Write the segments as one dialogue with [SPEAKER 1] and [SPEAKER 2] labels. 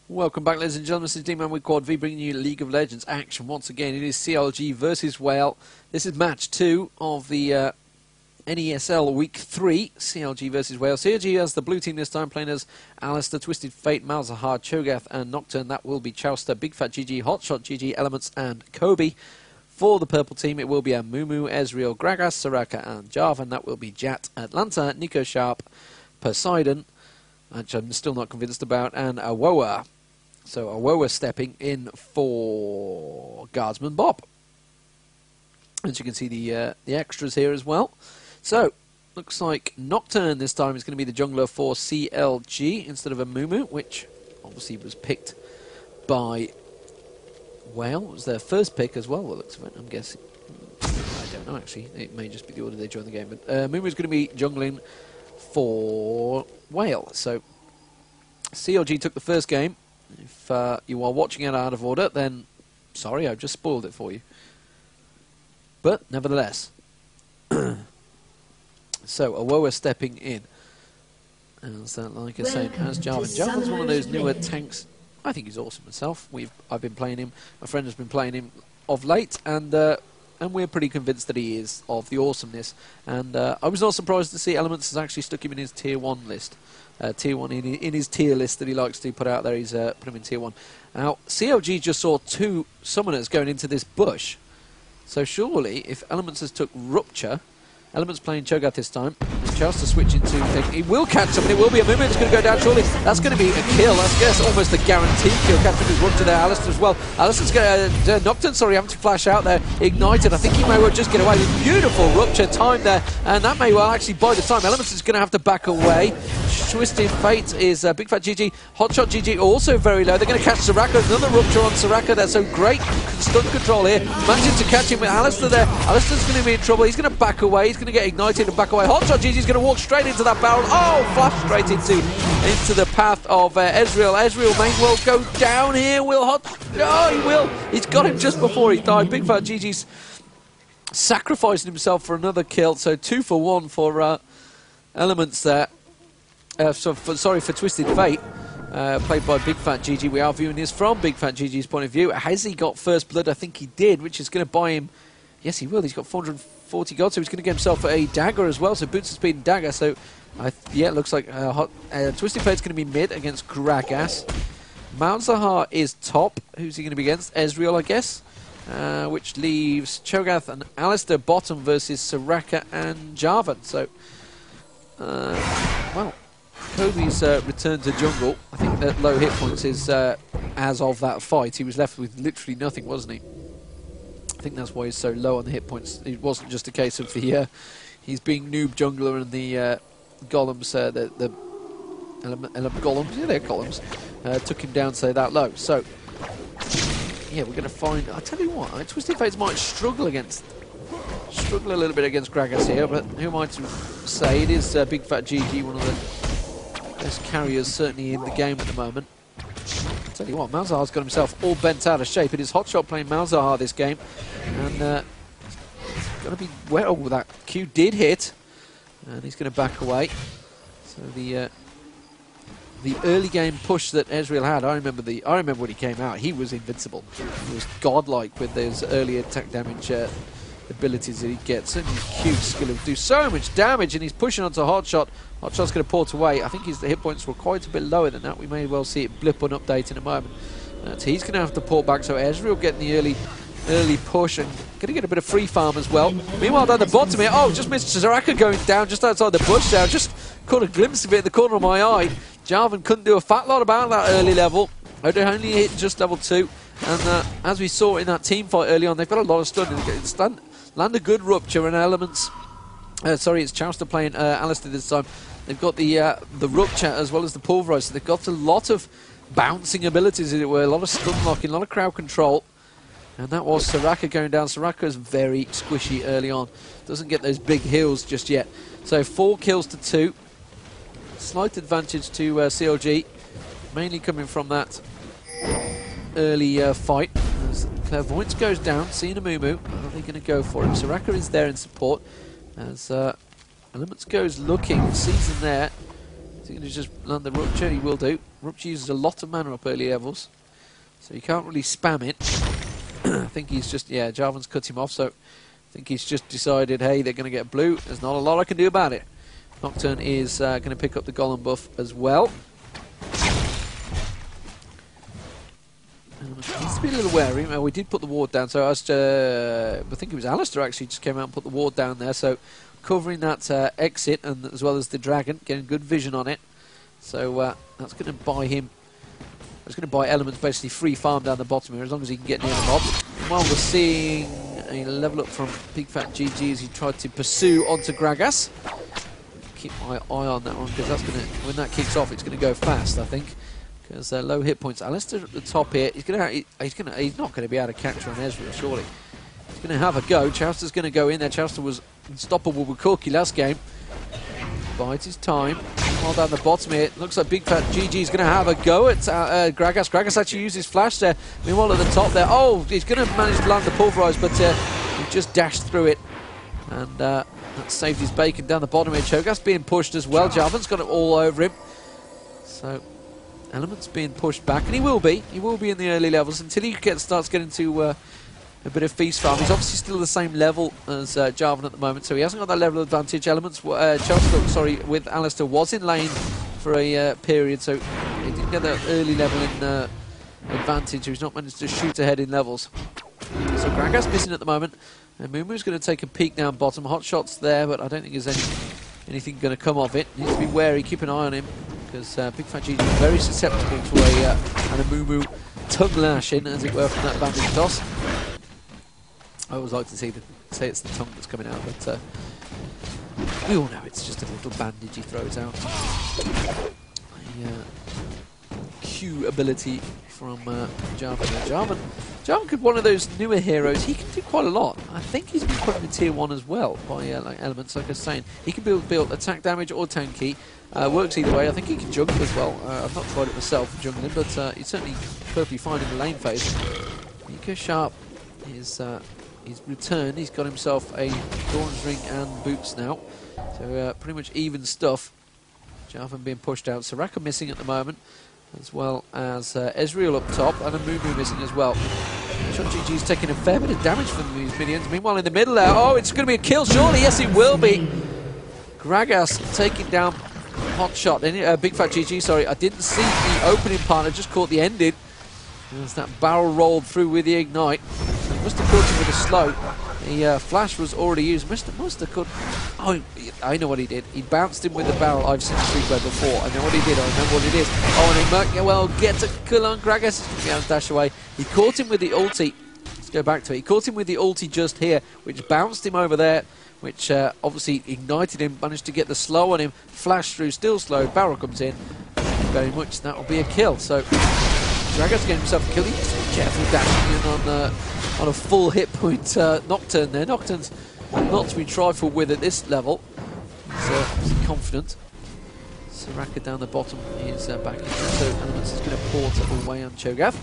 [SPEAKER 1] Welcome back, ladies and gentlemen. This is D-Man with Quad V bringing you League of Legends action once again. It is CLG versus Whale. This is match 2 of the NESL Week 3, CLG versus Whale. CLG has the blue team this time, playing as Alistair, Twisted Fate, Malzahar, Cho'Gath and Nocturne. That will be Chowster, Big Fat GG, Hotshot GG, Elements and Kobe. For the purple team, it will be Mumu, Ezreal, Gragas, Soraka and Jarvan. That will be Jat, Atlanta, Nico Sharp, Poseidon, which I'm still not convinced about, and Awoa. So Awoa stepping in for Guardsman Bob. As you can see, the extras here as well. So, looks like Nocturne this time is going to be the jungler for CLG instead of Mumu, which obviously was picked by Whale. It was their first pick as well, the looks of it, I'm guessing. I don't know, actually. It may just be the order they joined the game. But Mumu is going to be jungling for Whale. So, CLG took the first game. If you are watching it out of order, then sorry, I've just spoiled it for you. But nevertheless, so Awoa stepping in, as like I said, as Jarvan. Jarvan's one of those newer tanks. I think he's awesome myself. I've been playing him. My friend has been playing him of late, and we're pretty convinced that he is of the awesomeness. And I was not surprised to see Elements has actually stuck him in his tier 1 list. Tier 1 in his tier list that he likes to put out there. He's put him in tier 1. Now, CLG just saw 2 summoners going into this bush. So surely, if Elements has took Rupture, Elements playing Cho'Gath this time, and Chowster switch into he will catch someone. It will be a movement. It's going to go down surely. That's going to be a kill. I guess almost a guaranteed kill. Catching his Rupture there. Alistair as well. Alistair's going to Nocturne, sorry, having to flash out there. Ignited. I think he may well just get away with beautiful Rupture time there, and that may well actually buy the time. Elements is going to have to back away. Twisted Fate is Big Fat GG. Hotshot GG also very low. They're going to catch Soraka. Another Rupture on Soraka there. So great stun control here. Managing to catch him with Alistair there. Alistair's going to be in trouble. He's going to back away. He's going to get ignited and back away. Hotshot GG is going to walk straight into that barrel. Oh, flash straight into the path of Ezreal. Ezreal may well go down here. Oh, he will. He's got him just before he died. Big Fat GG's sacrificing himself for another kill. So 2 for 1 for Elements there. Sorry for Twisted Fate, played by Big Fat GG. We are viewing this from Big Fat GG's point of view. Has he got first blood? I think he did, which is going to buy him. Yes, he will. He's got 440 gold, so he's going to get himself a dagger as well. So boots of speed and dagger. So yeah, it looks like Twisted Fate's going to be mid against Gragas. Malzahar is top. Who's he going to be against? Ezreal, I guess. Which leaves Cho'Gath and Alistair bottom versus Soraka and Jarvan. So, well. Kobe's return to jungle. I think that low hit points is as of that fight. He was left with literally nothing, wasn't he? I think that's why he's so low on the hit points. It wasn't just a case of the he's being noob jungler and the golems, the golems, yeah, they're golems, took him down so that low. So yeah, we're going to find. I tell you what, Twisted Fates might struggle a little bit against Gragas here, but who am I to say? It is Big Fat GG, one of the best carriers certainly in the game at the moment. I'll tell you what, Malzahar's got himself all bent out of shape. It is Hotshot playing Malzahar this game, and got to be well. That Q did hit, and he's going to back away. So the early game push that Ezreal had, I remember when he came out, he was invincible. He was godlike with those early attack damage abilities that he gets. Certainly Q's going to do so much damage, and he's pushing onto Hotshot. Hotshot's going to port away. I think his hit points were quite a bit lower than that. We may well see it blip on update in a moment. So he's going to have to port back. So Ezreal getting the early push and going to get a bit of free farm as well. Meanwhile, down the bottom here, oh, just missed Soraka going down just outside the bush there. Just caught a glimpse of it in the corner of my eye. Jarvan couldn't do a fat lot about that early level. They only hit just level 2. And as we saw in that team fight early on, they've got a lot of stun. Land a good Rupture and Elements. Sorry, it's Chowster playing Alistair this time. They've got the Rupture as well as the Pulverize. So they've got a lot of bouncing abilities, as it were. A lot of stun locking, a lot of crowd control. And that was Soraka going down. Soraka is very squishy early on. Doesn't get those big heals just yet. So 4 kills to 2. Slight advantage to CLG. Mainly coming from that early fight. As Clairvoyance goes down, seeing a Mumu. Are they going to go for him? Soraka is there in support. As Elements goes looking, sees him there. Is he going to just land the Rupture? He will do. Rupture uses a lot of mana up early levels, so you can't really spam it. I think he's just, yeah, Jarvan's cut him off, so I think he's just decided, hey, they're going to get blue. There's not a lot I can do about it. Nocturne is going to pick up the Golem buff as well. Needs to be a little wary. Well, we did put the ward down, so I think it was Alistair actually just came out and put the ward down there, so covering that exit, and as well as the dragon, getting good vision on it. So that's going to buy him. It's going to buy Elements basically free farm down the bottom here, as long as he can get near the mob. While we're seeing a level up from Big Fat GG as he tried to pursue onto Gragas. Keep my eye on that one, because that's going to, when that kicks off, it's going to go fast, I think. Because low hit points. Alistair at the top here. He's not going to be able to capture on Ezreal, surely. He's going to have a go. Chowster's going to go in there. Chowster was unstoppable with Corki last game. Bides his time. While down the bottom here, looks like Big Fat GG is going to have a go at Gragas. Gragas actually used his flash there. Meanwhile at the top there, oh, he's going to manage to land the pulverize, but he just dashed through it. And that saved his bacon down the bottom here. Cho'Gath being pushed as well. Jarvan's got it all over him. So Element's being pushed back, and he will be in the early levels until he starts getting to a bit of feast farm. He's obviously still the same level as Jarvan at the moment, so he hasn't got that level of advantage. Elements, Chelsea, with Alistair was in lane for a period, so he didn't get that early level in advantage. He's not managed to shoot ahead in levels. So Gragas missing at the moment, and Mumu's going to take a peek down bottom. Hot shots there, but I don't think there's anything going to come of it. Needs to be wary, keep an eye on him, because Big Fat GG is very susceptible to an Amumu tongue lashing, as it were, from that bandage toss. I always like to say it's the tongue that's coming out, but we all know it's just a little bandage he throws out. A Q ability from Jarvan. Jarvan could be one of those newer heroes. He can do quite a lot. I think he's been put in tier 1 as well by like Elements, like I was saying. He can build attack damage or tanky. Works either way. I think he can jungle as well. I've not tried it myself, jungling, but he's certainly perfectly fine in the lane phase. Nico Sharp is he's returned. He's got himself a Dawn's Ring and boots now. So pretty much even stuff. Jarvan being pushed out. Soraka missing at the moment, as well as Ezreal up top, and Amumu missing as well. GG's taking a fair bit of damage from these minions. Meanwhile, in the middle there, oh, it's going to be a kill, surely. Yes, it will be. Gragas taking down Hot Shot. Big Fat GG, sorry. I didn't see the opening part. I just caught the ending. As that barrel rolled through with the ignite. So he must have caught him with a slow. The flash was already used. Must have could. Oh, I know what he did. He bounced him with the barrel. I've seen Streetwear before. I know what he did. I remember what it is. Oh, and he gets a kill on Gragas. He's going to be able to dash away. He caught him with the ulti. Let's go back to it. He caught him with the ulti just here, which bounced him over there, which obviously ignited him, managed to get the slow on him, flash through, still slow, barrel comes in. Very much, that will be a kill. So Gragas getting himself a kill. He needs to be careful dashing in on a full hit point Nocturne there. Nocturne's not to be trifled with at this level. He's confident. Soraka down the bottom is back in there, so Elements is going to port away on Cho'Gath.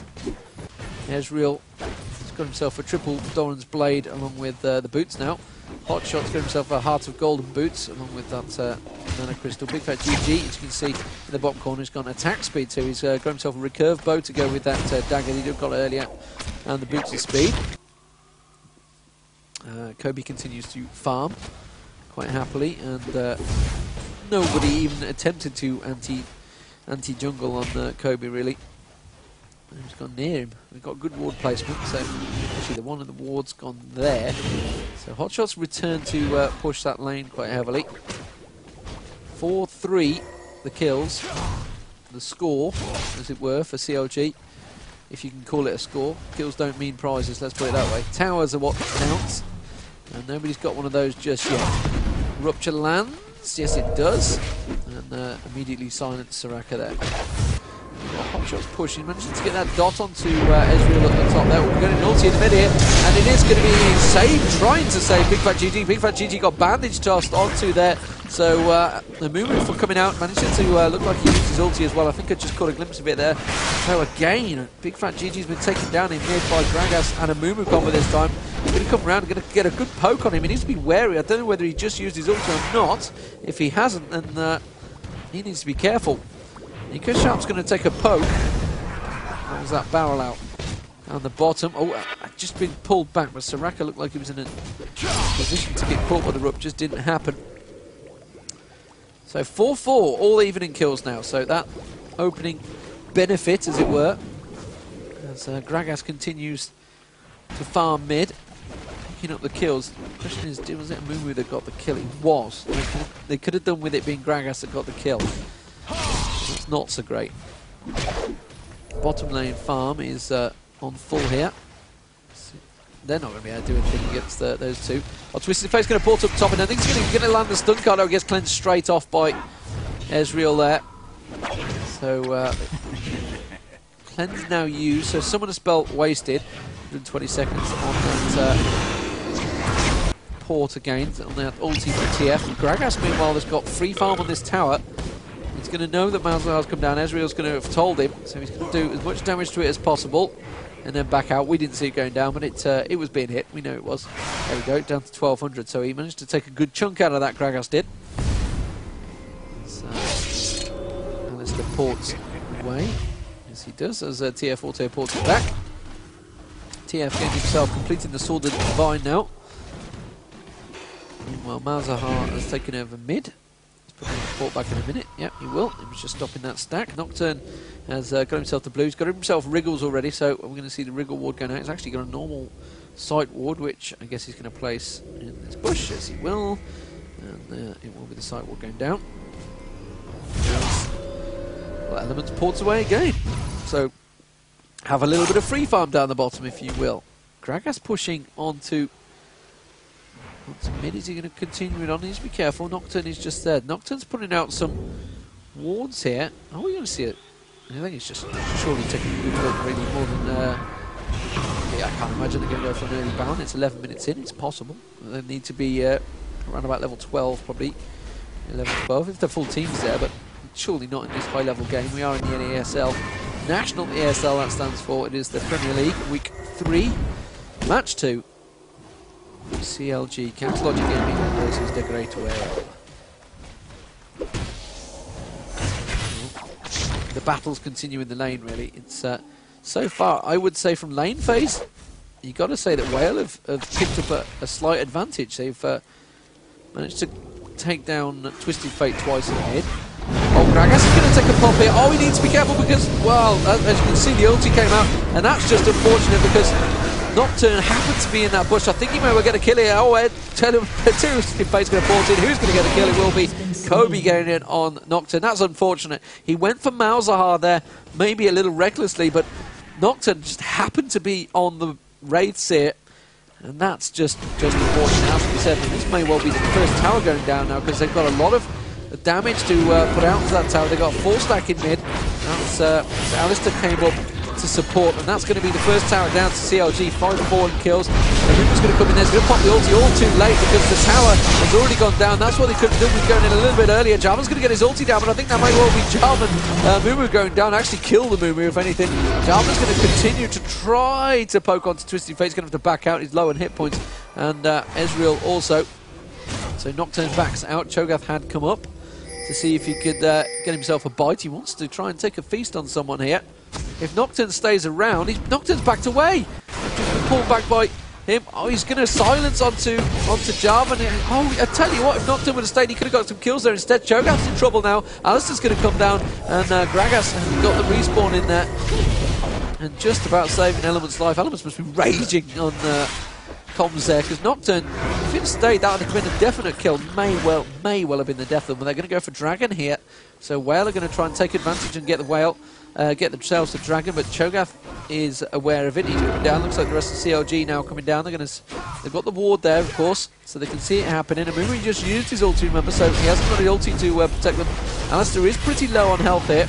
[SPEAKER 1] Ezreal has got himself a triple Doran's Blade along with the boots now. Hot Shot's got himself a Heart of Golden boots along with that Nano Crystal. Big Fat GG, as you can see in the bottom corner, he's got an attack speed too. He's got himself a recurve bow to go with that dagger he got earlier, and the boots of speed. Kobe continues to farm quite happily, and nobody even attempted to anti-jungle on Kobe really. He's gone near him. We've got good ward placement, so actually the one of the wards gone there. So Hotshot's returned to push that lane quite heavily. 4-3 the kills, the score, as it were, for CLG, if you can call it a score. Kills don't mean prizes, let's put it that way. Towers are what counts, and nobody's got one of those just yet. Rupture lands, yes it does, and immediately silence Soraka there. Hotshot's pushing, managing to get that dot onto Ezreal at the top there. We're going to ulti in the mid here, and it is going to be saved, trying to save Big Fat GG. Big Fat GG got bandage tossed onto there, so the movement for coming out, managing to look like he used his ulti as well. I think I just caught a glimpse of it there. So again, Big Fat GG's been taken down in mid by Gragas and a Mumu combo this time. He's going to come around, going to get a good poke on him. He needs to be wary. I don't know whether he just used his ulti or not. If he hasn't, then he needs to be careful. Nico Sharp's going to take a poke. What was that barrel out? Down the bottom. Oh, I'd just been pulled back, but Soraka looked like he was in a position to get caught by the rope. Just didn't happen. So 4-4, all even in kills now. So that opening benefit, as it were, as Gragas continues to farm mid, picking up the kills. The question is, was it Amumu that got the kill? It was. They could have done with it being Gragas that got the kill. It's not so great. Bottom lane farm is on full here. They're not going to be able to do anything against those two. Oh, Twisted Fate's going to port up top, and I think he's going to land the stun card. He gets cleansed straight off by Ezreal there. So, cleanse now used. So, summon a spell wasted. 120 seconds on that port again, on that ulti for TF. Gragas, meanwhile, has got free farm on this tower. He's going to know that Malzahar's come down. Ezreal's going to have told him, so he's going to do as much damage to it as possible. And then back out. We didn't see it going down, but it was being hit. We know it was. There we go, down to 1200. So he managed to take a good chunk out of that, Gragas did. So, Alistair ports away. Yes, he does, as TF auto ports it back. TF getting himself completing the Sword of the Divine now. Meanwhile, Malzahar has taken over mid. He's putting the port back in a minute. Yep, he will. He was just stopping that stack. Nocturne has got himself the blues, got himself wriggles already, so we're going to see the wriggle ward going out. He's actually got a normal sight ward, which I guess he's going to place in this bush, as he will. And it will be the sight ward going down. Well, Elements ports away again. So, have a little bit of free farm down the bottom, if you will. Gragas pushing onto mid. Is he going to continue it on? He needs to be careful. Nocturne is just there. Nocturne's putting out some wards here. Are we going to see it? I think it's just surely taking a good look, really, more than... yeah, I can't imagine they're going to go for an early bound. It's 11 minutes in, it's possible. They need to be around about level 12, probably. 11, 12, if the full team's there, but surely not in this high-level game. We are in the NESL. National ESL, that stands for. It is the Premier League, week 3, match 2. CLG, Capital Logic Gaming versus the Great Whale. The battles continue in the lane, really. It's so far, I would say, from lane phase, you've got to say that Whale have picked up a slight advantage. They've managed to take down Twisted Fate twice in mid. Oh, Gragas is going to take a pop here. Oh, he needs to be careful because, well, as you can see, the ulti came out, and that's just unfortunate because Nocturne happened to be in that bush. I think he may well get a kill here. Oh, Twisted Fate's going to port in. Who's going to get a kill? It will be Kobe getting in on Nocturne. That's unfortunate. He went for Malzahar there, maybe a little recklessly, but Nocturne just happened to be on the Wraith Seer, and that's just unfortunate. As we said, this may well be the first tower going down now because they've got a lot of damage to put out to that tower. They got 4 stack in mid. That's Alistair came up to support, and that's going to be the first tower down to CLG. 5-4 in kills. And Rupert's going to come in there. He's going to pop the ulti all too late because the tower has already gone down. That's what they could have done with going in a little bit earlier. Jarvan's going to get his ulti down, but I think that might well be Jarvan. Mumu going down, actually kill the Mumu if anything. Jarvan's going to continue to try to poke onto Twisted Fate. He's going to have to back out. He's low on hit points, and Ezreal also. So Nocturne's back's out. Cho'Gath had come up to see if he could get himself a bite. He wants to try and take a feast on someone here. If Nocturne stays around, Nocturne's backed away. Just been pulled back by him. Oh, he's going to silence onto Jarvan. Oh, I tell you what, if Nocturne would have stayed, he could have got some kills there. Instead, Cho'Gath's in trouble now. Alistair's going to come down, and Gragas has got the respawn in there. And just about saving Element's life. Elements must be raging on comms there, because Nocturne, if he'd stayed, that would have been a definite kill. May well have been the death of them, but they're going to go for Dragon here. So Whale are going to try and take advantage and get the Whale, get themselves the Dragon, but Cho'Gath is aware of it. He's coming down. Looks like the rest of CLG now coming down. They've got the ward there, of course, so they can see it happening. And Mummy just used his ulti, remember, so he hasn't got the ulti to protect them. Alistair is pretty low on health here.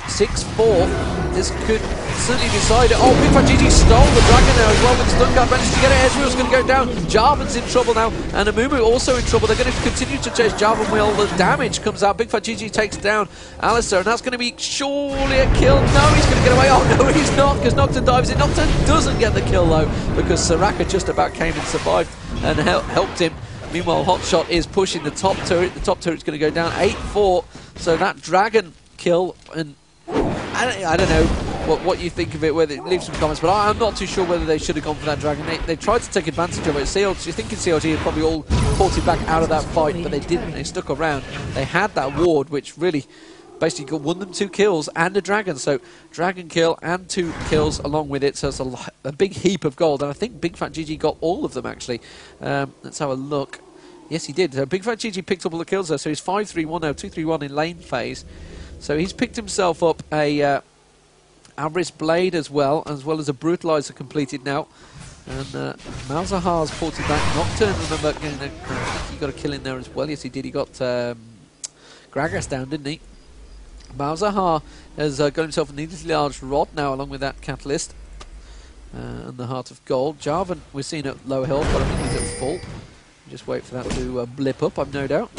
[SPEAKER 1] 6-4. This could certainly decide it. Oh, Big Fat GG stole the Dragon now as well with the stun guard. Managed to get it. Ezreal's going to go down. Jarvan's in trouble now, and Amumu also in trouble. They're going to continue to chase Jarvan while the damage comes out. Big Fat GG takes down Alistair, and that's going to be surely a kill. No, he's going to get away. Oh, no, he's not, because Nocturne dives in. Nocturne doesn't get the kill, though, because Soraka just about came and survived and helped him. Meanwhile, Hotshot is pushing the top turret. The top turret's going to go down. 8-4. So that dragon kill, and I don't know what you think of it, whether leave some comments, but I'm not too sure whether they should have gone for that dragon. They tried to take advantage of it. CLG, you're thinking CLG had probably all ported back out of that fight, but they didn't. They stuck around. They had that ward, which really basically won them 2 kills and a dragon. So dragon kill and 2 kills along with it. So it's a big heap of gold. And I think Big Fat GG got all of them, actually. Let's have a look. Yes, he did. So Big Fat GG picked up all the kills there. So he's 5-3-1 now, 2-3-1 in lane phase. So he's picked himself up a Abris Blade as well as a Brutalizer completed now. And Malzahar's ported back. Nocturne, remember, he got a kill in there as well. Yes, he did. He got Gragas down, didn't he? Malzahar has got himself a needlessly large rod now, along with that catalyst and the Heart of Gold. Jarvan, we're seeing at low health, but I think he's at full. Just wait for that to blip up, I've no doubt.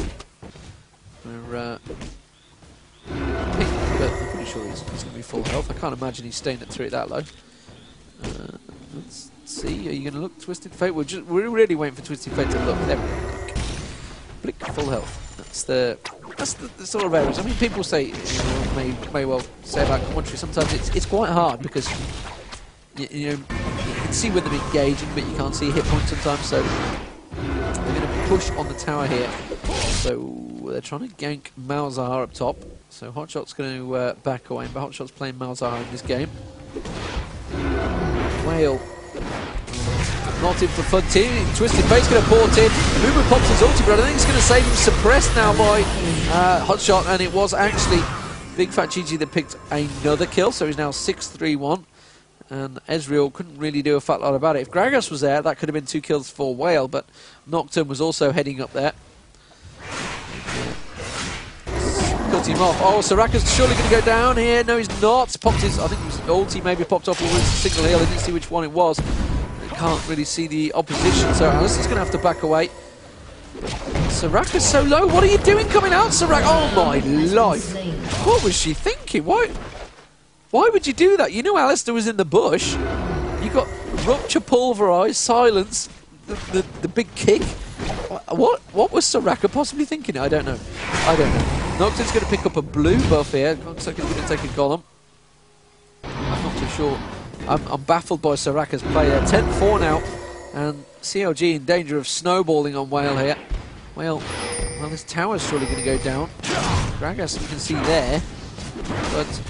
[SPEAKER 1] We're but I'm pretty sure he's going to be full health. I can't imagine he's staying at 3 that low. Let's see. Are you going to look, Twisted Fate? We're really waiting for Twisted Fate to look. There we go. Blick, full health. That's the sort of areas. I mean, people say, may well say about commentary. Sometimes it's quite hard because you know, you can see when they're engaging, but you can't see hit points sometimes. So they're going to push on the tower here. So they're trying to gank Malzahar up top. So Hotshot's going to back away, but Hotshot's playing Malzahar in this game. Whale not in for fun. Twisted Fate's going to port in. Movement pops his ulti, but I think it's going to save him. Suppressed now by Hotshot, and it was actually Big Fat GG that picked another kill, so he's now 6-3-1. And Ezreal couldn't really do a fat lot about it. If Gragas was there, that could have been 2 kills for Whale, but Nocturne was also heading up there. Cut him off. Oh, Soraka's surely going to go down here. No, he's not. Popped his, I think his ulti maybe popped off, or was a single heal. I didn't see which one it was. Can't really see the opposition, so Alistair's going to have to back away. Soraka's so low. What are you doing coming out, Soraka? Oh my life! What was she thinking? Why would you do that? You knew Alistair was in the bush. You got Rupture, Pulverize, Silence, the big kick. What was Soraka possibly thinking? I don't know. Nocturne's going to pick up a blue buff here. Looks like he's going to take a Golem. I'm not too sure. I'm baffled by Soraka's play there. 10-4 now, and CLG in danger of snowballing on Whale here. Well, this tower's surely going to go down. Gragas, you can see there, but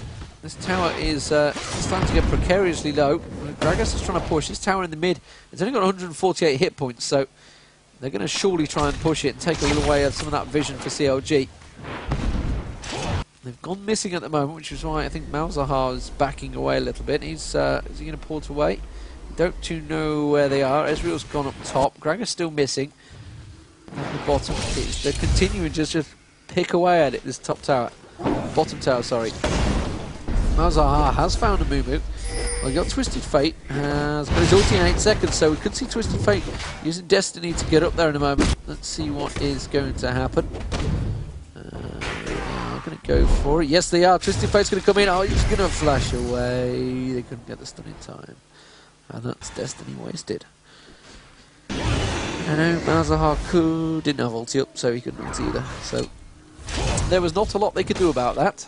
[SPEAKER 1] this tower is starting to get precariously low. Gragas is trying to push. This tower in the mid, it's only got 148 hit points, so they're going to surely try and push it and take a little away of some of that vision for CLG. They've gone missing at the moment, which is why I think Malzahar is backing away a little bit. Is he going to port away? Don't too know where they are. Ezreal's gone up top. Gragas still missing. At the bottom, they're continuing just pick away at it, this top tower. Bottom tower, sorry. Malzahar has found a Mumu. Well, he got Twisted Fate. Has got his ulti in 8 seconds, so we could see Twisted Fate using Destiny to get up there in a moment. Let's see what is going to happen. Going to go for it. Yes, they are. Twisted Fate's going to come in. Oh, he's going to flash away. They couldn't get the stun in time. And that's Destiny wasted. I know Malzahar didn't have ulti up, so he couldn't ulti either. So there was not a lot they could do about that.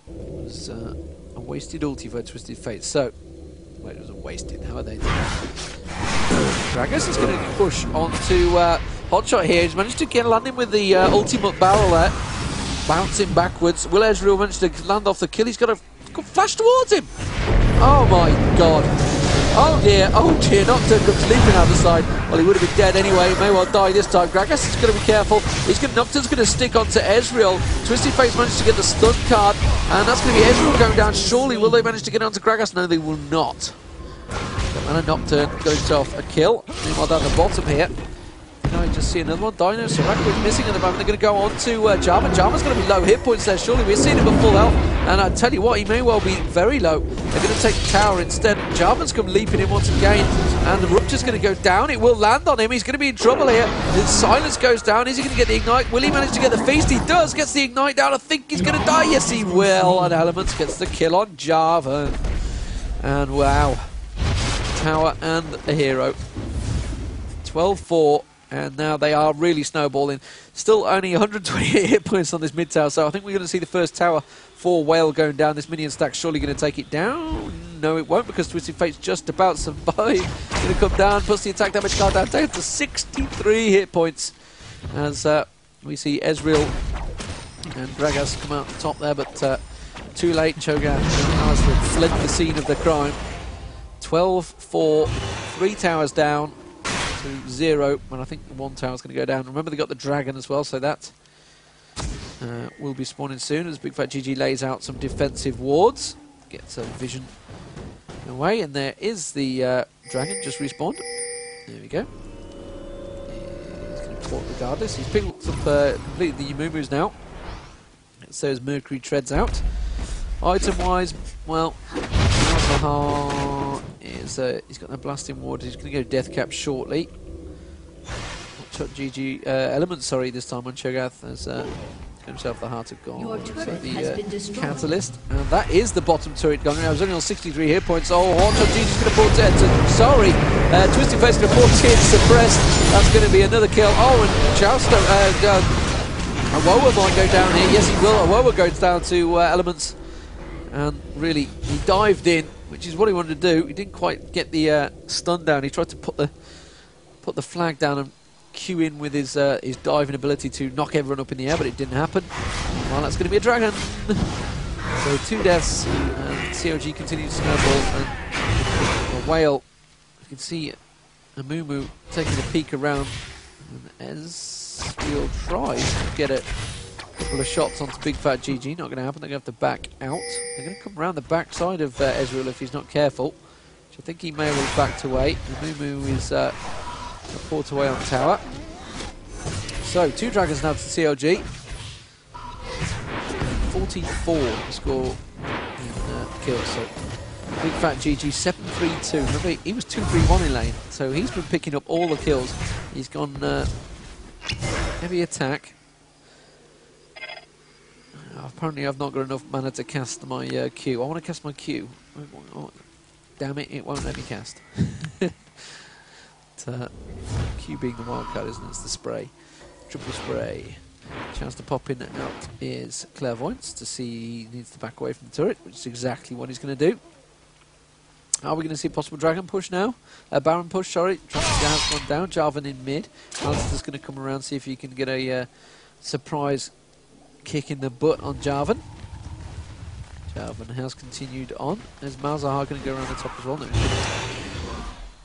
[SPEAKER 1] It was a wasted ulti for Twisted Fate. So, wait, it wasn't wasted. How are they doing? Gragas is going to push onto Hotshot here. He's managed to get landing with the ultimate barrel there. Bouncing backwards. Will Ezreal manage to land off the kill? He's got a flash towards him. Oh my god. Oh dear, Nocturne comes leaping out the side. Well, he would have been dead anyway. He may well die this time. Gragas is going to be careful. Nocturne's going to stick onto Ezreal. Twisted Fate's managed to get the stun card, and that's going to be Ezreal going down. Surely, will they manage to get onto Gragas? No, they will not. And a Nocturne got himself a kill. Meanwhile, down the bottom here, I just see another one. Dino Soraka is missing at the moment. They're going to go on to Jarvan. Jarvan's going to be low hit points there. Surely we're seeing him at full health. And I tell you what, he may well be very low. They're going to take the tower instead. Jarvan's come leaping in once again. And the Rupture's going to go down. It will land on him. He's going to be in trouble here. His Silence goes down. Is he going to get the Ignite? Will he manage to get the Feast? He does. Gets the Ignite down. I think he's going to die. Yes, he will. And Elements gets the kill on Jarvan. And wow. Tower and a hero. 12-4. and now they are really snowballing. Still only 128 hit points on this mid tower, so I think we're going to see the first tower for Whale going down. This minion stack's surely going to take it down. No, it won't, because Twisted Fate's just about survive. Going to come down, plus the attack damage card down to 63 hit points. As we see Ezreal and Gragas come out on top there, but too late. Cho'Gath and Alistair fled the scene of the crime. 12-4, 3 towers down to 0, and I think one tower's going to go down. Remember, they got the dragon as well, so that will be spawning soon as Big Fat GG lays out some defensive wards. Gets a vision away, and there is the dragon just respawned. There we go. He's going to port regardless. He's picked up completely the Yumumus now. So as Mercury treads out. Item-wise, well, is he's got the blasting ward. He's going to go death cap shortly. GG elements, sorry, this time on Cho'Gath has got himself the Heart of Gold. So the catalyst, and that is the bottom turret gun. I was only on 63 hit points. Oh, Hotshot GG's going to port it. Sorry, Twisted Face going to port it. Suppressed. That's going to be another kill. Oh, and Jouster, Awoa might go down here. Yes, he will. Awoa goes down to elements. And really, he dived in, which is what he wanted to do. He didn't quite get the stun down. He tried to put the flag down and queue in with his diving ability to knock everyone up in the air, but it didn't happen. Well, that's going to be a dragon. So 2 deaths, and CLG continues to snowball. And a Whale, you can see Amumu taking a peek around, and Ezreal tries to get a couple of shots onto Big Fat GG. Not going to happen. They're going to have to back out. They're going to come around the back side of Ezreal if he's not careful, which I think he may have backed away. Amumu is port away on tower. So 2 dragons now to CLG. 44 to score in kills. So Big Fat GG 7-3-2. Remember, he was 2-3-1 in lane, so he's been picking up all the kills. He's gone heavy attack. Apparently I've not got enough mana to cast my Q. I want to cast my Q. Oh, damn it, it won't let me cast. Q being the wildcard, isn't it? It's the spray. Triple spray. Chance to pop in and out is Clairvoyance to see he needs to back away from the turret, which is exactly what he's going to do. Are we going to see a possible dragon push now? Baron push, sorry. Has gone down. Jarvan in mid. Alistair's going to come around, see if he can get a surprise kick in the butt on Jarvan. Jarvan has continued on. Is Malzahar going to go around the top as well? No.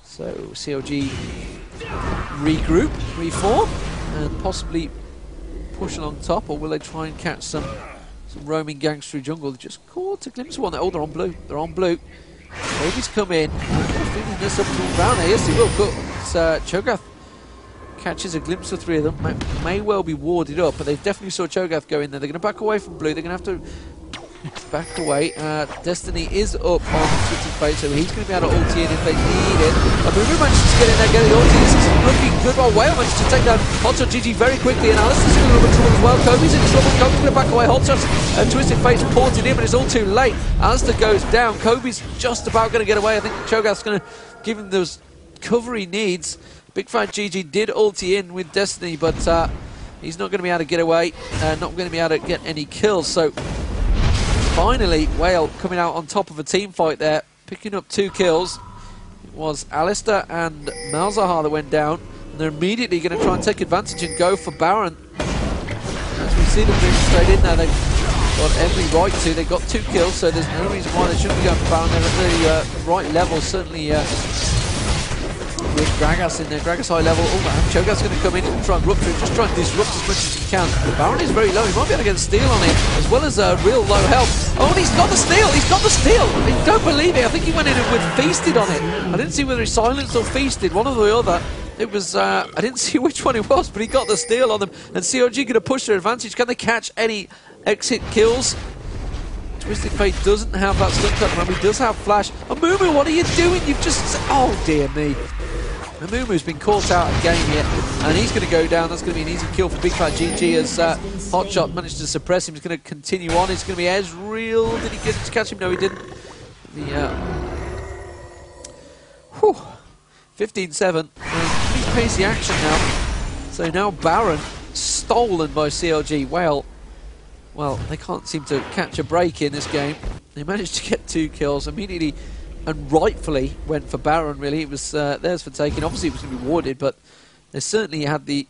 [SPEAKER 1] So CLG regroup, reform, and possibly push along top, or will they try and catch some roaming gangs through jungle? They just caught a glimpse of one. Oh, they're on blue. They're on blue. Kobe's come in. Feeling this up and down there. Yes, he will. But Cho'Gath catches a glimpse of 3 of them. May well be warded up, but they definitely saw Cho'Gath go in there. They're going to back away from blue. They're going to have to back away. Destiny is up on Twisted Fate, so he's going to be able to ulti in if they need it. Amumu managed to get in there, get the ulti. This is looking good. While Whale managed to take down Hotshot GG very quickly, and Alistair's in a little bit of trouble as well. Kobe's in trouble. Kobe's going to back away. Hotshot's Twisted Fate's ported in, but it's all too late. Alistair goes down. Kobe's just about going to get away. I think Cho'Gath's going to give him those cover he needs. Big Fat GG did ulti in with Destiny, but he's not going to be able to get away. Not going to be able to get any kills. So finally, Whale coming out on top of a team fight there, picking up 2 kills. It was Alistair and Malzahar that went down, and they're immediately going to try and take advantage and go for Baron. As we see them moving straight in there, they've got every right to. They've got 2 kills, so there's no reason why they shouldn't be going for Baron. They're at the right level, certainly with Gragas in there. Gragas high level. Oh man, Cho'Gath's going to come in and try and rupture it, just try and disrupt as much as he can. Baron is very low. He might be able to get a steal on him, as well as real low health. Oh, and he's got the steal! He's got the steal! I don't believe it. I think he went in with feasted on it. I didn't see whether he silenced or feasted, one or the other. It was, I didn't see which one it was, but he got the steal on them. And CLG going to push their advantage. Can they catch any exit kills? Twisted Fate doesn't have that stun cut. He does have flash. Amumu, what are you doing? You've just... Oh, dear me. Amumu's been caught out of game yet, and he's going to go down. That's going to be an easy kill for Big Fat GG as Hotshot managed to suppress him. He's going to continue on. It's going to be Ezreal. Did he get to catch him? No, he didn't. 15-7. Pretty pacey action now. So now Baron stolen by CLG. Whale, well, they can't seem to catch a break in this game. They managed to get 2 kills immediately and rightfully went for Baron, really. It was theirs for taking. Obviously it was going to be warded, but they certainly had the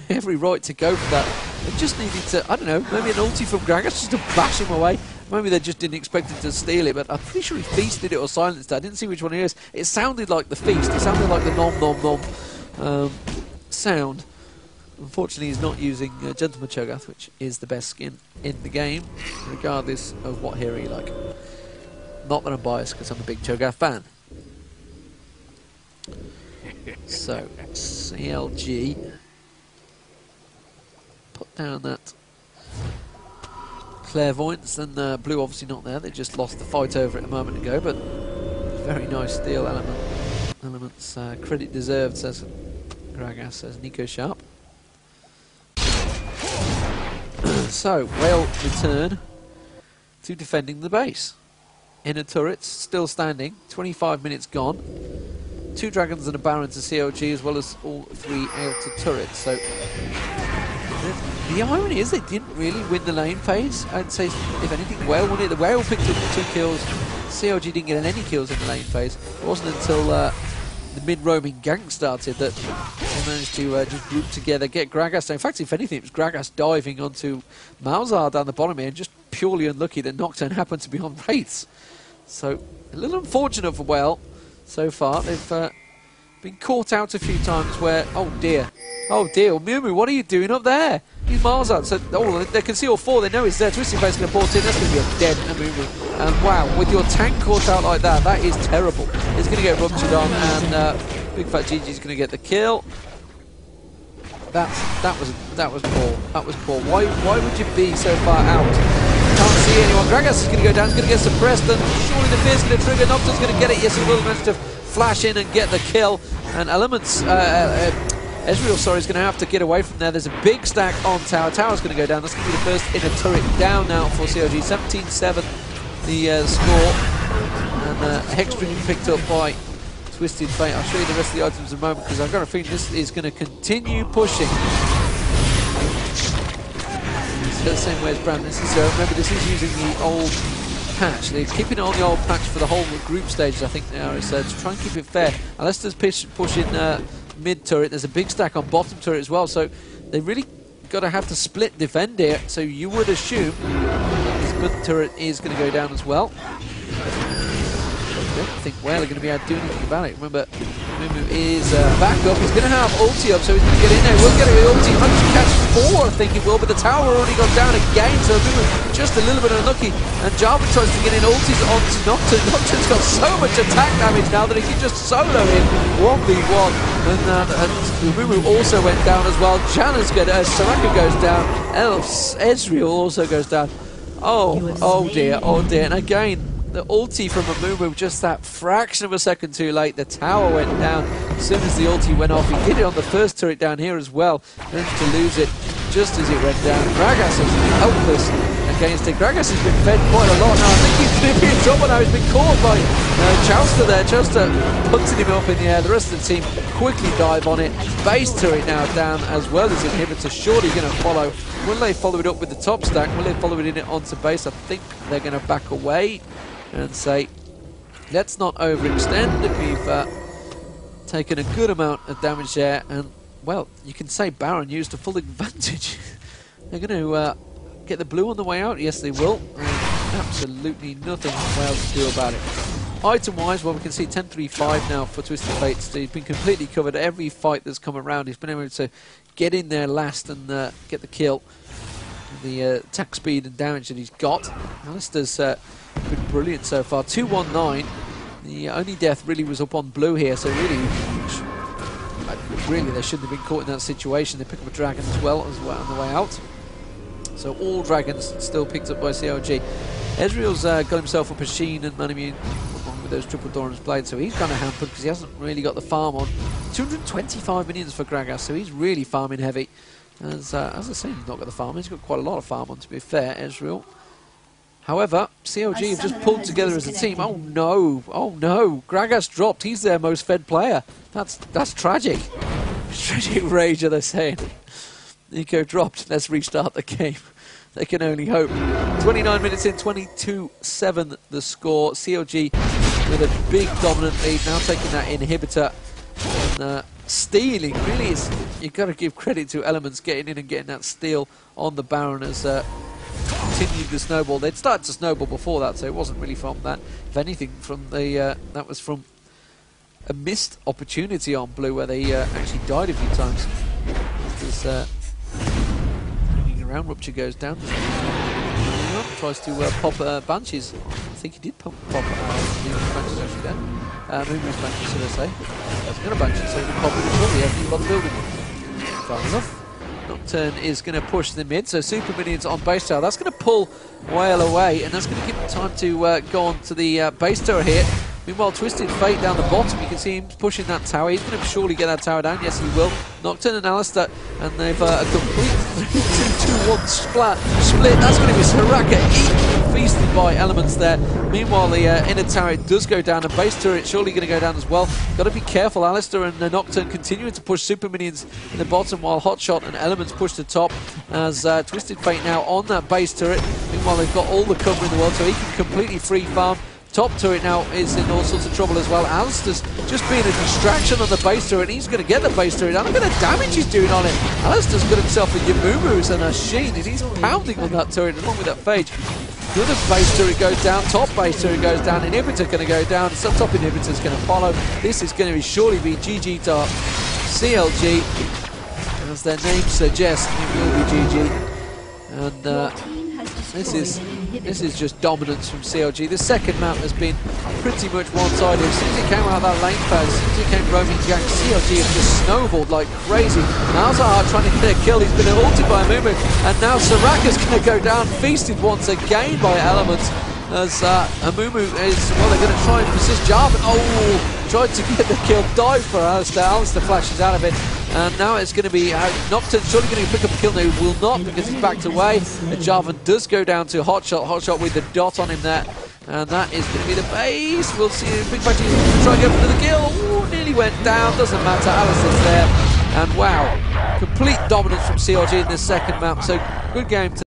[SPEAKER 1] every right to go for that. They just needed to, I don't know, maybe an ulti from Gragas just to bash him away. Maybe they just didn't expect him to steal it, but I'm pretty sure he feasted it or silenced it. I didn't see which one it is. It sounded like the feast. It sounded like the nom nom nom sound. Unfortunately, he's not using Gentleman Cho'Gath, which is the best skin in the game, regardless of what hero you like. Not that I'm biased, because I'm a big Cho'Gath fan. So, CLG put down that Clairvoyance, and Blue obviously not there. They just lost the fight over it a moment ago, but very nice steal elements. Credit deserved, says Gragas, says Nico Sharp. So, Whale return to defending the base. Inner turrets still standing, 25 minutes gone. 2 dragons and a Baron to CLG, as well as all 3 outer turrets. So the irony is they didn't really win the lane phase. I'd say, if anything, Whale won it. The Whale picked up 2 kills. CLG didn't get any kills in the lane phase. It wasn't until the mid-roaming gank started that they managed to just group together, get Gragas. In fact, if anything, it was Gragas diving onto Malzahar down the bottom here, and just purely unlucky that Nocturne happened to be on Wraiths. So, a little unfortunate for Whale so far. They've been caught out a few times where, oh dear, Mumu, what are you doing up there? He's Malzahar. So, oh, they can see all 4, they know he's there. Twisted Fate's going to port in, that's going to be a dead Mumu. And wow, with your tank caught out like that, that is terrible. It's going to get ruptured on, and Big Fat Gigi's going to get the kill. That was poor. That was poor. Why would you be so far out? Can't see anyone. Gragas is going to go down, he's going to get suppressed, and surely the fear's going to trigger. Nocturne's going to get it. Yes, he will manage to flash in and get the kill. And Elements, Ezreal, sorry, is going to have to get away from there. There's a big stack on Tower. Tower's going to go down. That's going to be the first inner turret down now for CLG. 17-7 the score. And Hexstream picked up by Twisted Fate. I'll show you the rest of the items in a moment, because I've got a feeling this is going to continue pushing. The same way as Bram. This is remember, this is using the old patch. They're keeping it on the old patch for the whole group stages, I think now. It's to try and keep it fair. Lester's pushing mid turret. There's a big stack on bottom turret as well, so they really got to have to split defend here. So you would assume this mid turret is going to go down as well. I don't think Whale are going to be able to do anything about it. Remember, Mumu is back up. He's going to have ulti up, so he's going to get in there. We'll get it with ulti. Managed to catch 4, I think it will, but the tower already got down again, so Mumu just a little bit unlucky. And Jarvan tries to get in ultis onto Nocturne. Nocturne's got so much attack damage now that he can just solo in 1v1. And Mumu also went down as well. Janna's good. Soraka goes down. Ezreal also goes down. Oh dear, oh dear. And again, the ulti from Mumu, just that fraction of a second too late. The tower went down as soon as the ulti went off. He did it on the first turret down here as well. Managed to lose it just as it went down. Gragas is helpless against it. Gragas has been fed quite a lot now. I think he's going to be in trouble now. He's been caught by Chauster there. Chauster punting him up in the air. The rest of the team quickly dive on it. Base turret now down, as well as inhibitor. Surely going to follow. Will they follow it up with the top stack? Will they follow it in onto base? I think they're going to back away and say, let's not overextend. We've taken a good amount of damage there, and well, you can say Baron used a full advantage. They're going to get the blue on the way out. Yes, they will. Absolutely nothing else to do about it. Item-wise, well, we can see 10-3-5 now for Twisted Fate. So he's been completely covered. Every fight that's come around, he's been able to get in there last and get the kill. The attack speed and damage that he's got. Alistair's been brilliant so far. 2-1-9. The only death really was up on blue here, so really they shouldn't have been caught in that situation. They pick up a dragon as well on the way out. So all dragons still picked up by CLG. Ezreal's got himself up a Sheen and Manamune along with those triple Doran's blades, so he's kind of hampered because he hasn't really got the farm on. 225 minions for Gragas, so he's really farming heavy. As I say, he's not got the farm. He's got quite a lot of farm on, to be fair, Ezreal. However, CLG have just pulled together as a team. Oh no! Oh no! Gragas dropped. He's their most fed player. That's tragic. Tragic rage, are they saying? Nico dropped. Let's restart the game. They can only hope. 29 minutes in, 22-7 the score. CLG with a big dominant lead, now taking that inhibitor and stealing. Really, you've got to give credit to Elements getting in and getting that steal on the Baron as continued the snowball. They'd started to snowball before that, so it wasn't really from that. If anything, from the that was from a missed opportunity on Blue where they actually died a few times. Around, Rupture goes down. Tries to pop Banshees. I think he did pop Banshees actually there. Moonmoon's Banshees, should I say. That's going to Banshees, so he can pop it as well. He hasn't even got the building. Fair enough. Nocturne is going to push the mid, so Super Minions on base tower. That's going to pull Whale away, and that's going to give him time to go on to the base tower here. Meanwhile, Twisted Fate down the bottom, you can see him pushing that tower. He's going to surely get that tower down. Yes, he will. Nocturne and Alistair, and they've a complete 2-2-1 split. That's going to be Soraka eaten, feasted by Elements there. Meanwhile, the inner turret does go down, and base turret surely going to go down as well. Got to be careful. Alistair and Nocturne continuing to push Super Minions in the bottom, while Hotshot and Elements push the top. As Twisted Fate now on that base turret. Meanwhile, they've got all the cover in the world, so he can completely free farm. Top turret now is in all sorts of trouble as well. Alistair's just being a distraction on the base turret. He's going to get the base turret down. Look at the damage he's doing on it. Alistair's got himself a Yamumu's and a Sheen, and he's pounding on that turret along with that Phage. The other base turret goes down, top base turret goes down, inhibitor going to go down, some top inhibitor's going to follow. This is going to surely be GG to CLG. As their name suggests, it will be GG. And this is just dominance from CLG. The second map has been pretty much one-sided. As soon as it came out of that lane phase, as soon as it came roaming Jack, CLG has just snowballed like crazy. Now Zahar trying to get a kill. He's been ulted by Mumu, and now Soraka's going to go down, feasted once again by Elements. As Amumu is, well, they're going to try and persist. Jarvan, tried to get the kill, dive for Alistair. Alistair flashes out of it. And now it's going to be Nocturne surely going to pick up a kill. No, he will not, because he's backed away. And Jarvan does go down to Hotshot. Hotshot with the dot on him there. And that is going to be the base. We'll see Big Batty try and go for the kill. Ooh, nearly went down. Doesn't matter. Alistair's there. And wow, complete dominance from CLG in this second map. So good game.